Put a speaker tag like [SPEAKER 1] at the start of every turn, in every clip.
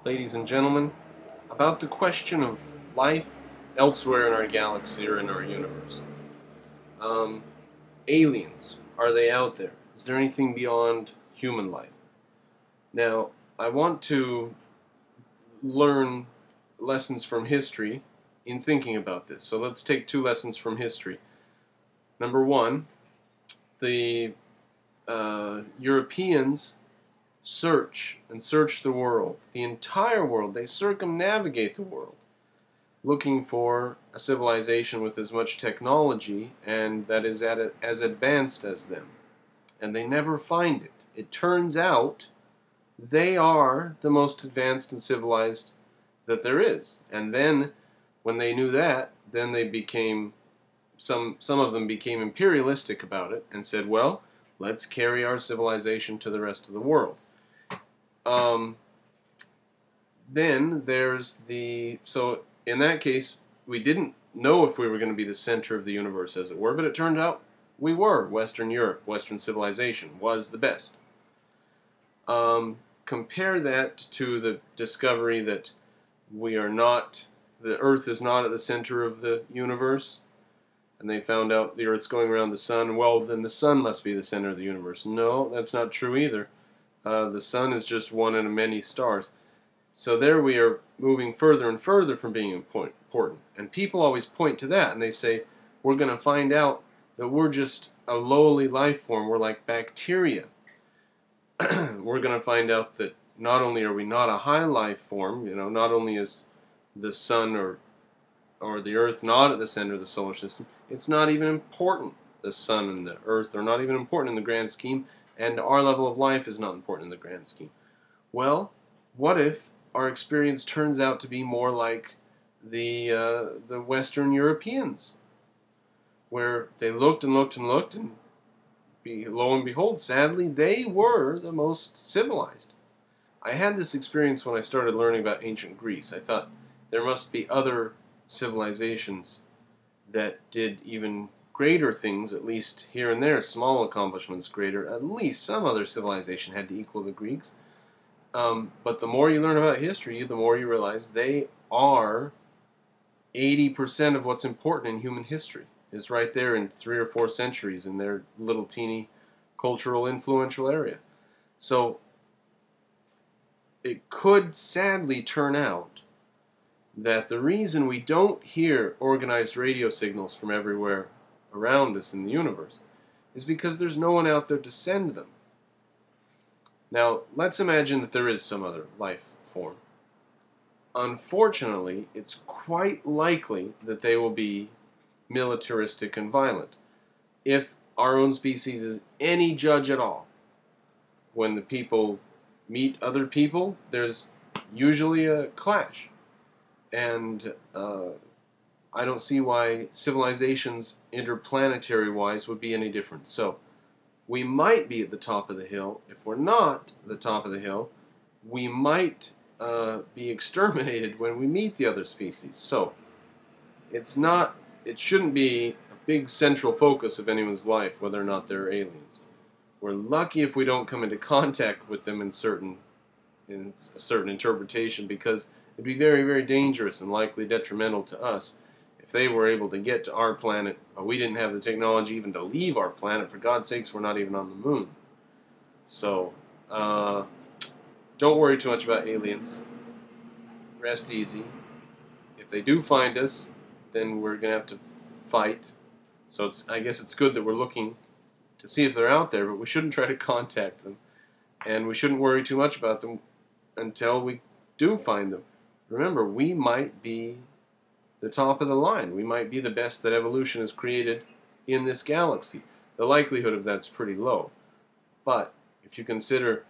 [SPEAKER 1] ladies and gentlemen, about the question of life elsewhere in our galaxy or in our universe. Um, Aliens, are they out there? Is there anything beyond human life? Now, I want to learn lessons from history in thinking about this. So let's take two lessons from history. Number one, the Europeans search the world, the entire world. They circumnavigate the world, looking for a civilization with as much technology and that is as advanced as them. And they never find it. It turns out they are the most advanced and civilized that there is. And then, when they knew that, then they became, some of them became imperialistic about it and said, well, let's carry our civilization to the rest of the world. Then there's so in that case, we didn't know if we were going to be the center of the universe, as it were, but it turned out we were. Western Europe, Western civilization was the best. Compare that to the discovery that the Earth is not at the center of the universe, and they found out the Earth's going around the sun. Well, then the sun must be the center of the universe. No, that's not true either. The sun is just one of many stars. So there we are moving further and further from being important. And people always point to that, and they say, we're going to find out that we're just a lowly life form. We're like bacteria. We're going to find out that not only are we not a high life form, not only is the sun or the Earth not at the center of the solar system, it's not even important. The sun and the Earth are not even important in the grand scheme, and our level of life is not important in the grand scheme. Well, what if our experience turns out to be more like the Western Europeans, where they looked and looked and looked, and lo and behold, sadly, they were the most civilized. I had this experience when I started learning about ancient Greece. I thought there must be other civilizations that did even greater things, at least here and there, small accomplishments greater. At least some other civilization had to equal the Greeks. But the more you learn about history, the more you realize they are 80% of what's important in human history. Is right there in 3 or 4 centuries in their little teeny cultural influential area. So it could sadly turn out that the reason we don't hear organized radio signals from everywhere around us in the universe is because there's no one out there to send them. Now, let's imagine that there is some other life form. Unfortunately, it's quite likely that they will be militaristic and violent. If our own species is any judge at all, when the people meet other people, there's usually a clash. And I don't see why civilizations interplanetary-wise would be any different. So we might be at the top of the hill. If we're not at the top of the hill, we might be exterminated when we meet the other species. So it shouldn't be a big central focus of anyone's life whether or not they're aliens. We're lucky if we don't come into contact with them in a certain interpretation, because it'd be very, very dangerous and likely detrimental to us if they were able to get to our planet, but we didn't have the technology even to leave our planet. For God's sakes, we're not even on the moon. So, don't worry too much about aliens. Rest easy. If they do find us, then we're going to have to fight. So I guess it's good that we're looking to see if they're out there, but we shouldn't try to contact them. And we shouldn't worry too much about them until we do find them. Remember, we might be the top of the line. We might be the best that evolution has created in this galaxy. The likelihood of that's pretty low. But if you consider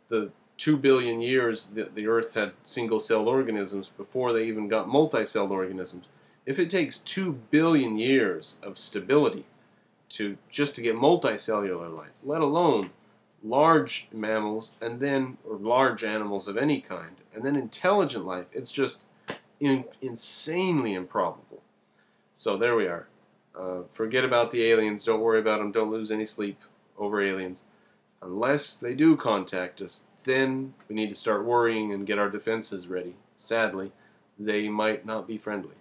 [SPEAKER 1] the 2 billion years that the Earth had single-celled organisms before they even got multi-celled organisms, if it takes 2 billion years of stability just to get multicellular life, let alone large mammals or large animals of any kind, and then intelligent life, it's just insanely improbable. So there we are. Forget about the aliens. Don't worry about them. Don't lose any sleep over aliens. Unless they do contact us, then we need to start worrying and get our defenses ready. Sadly, they might not be friendly.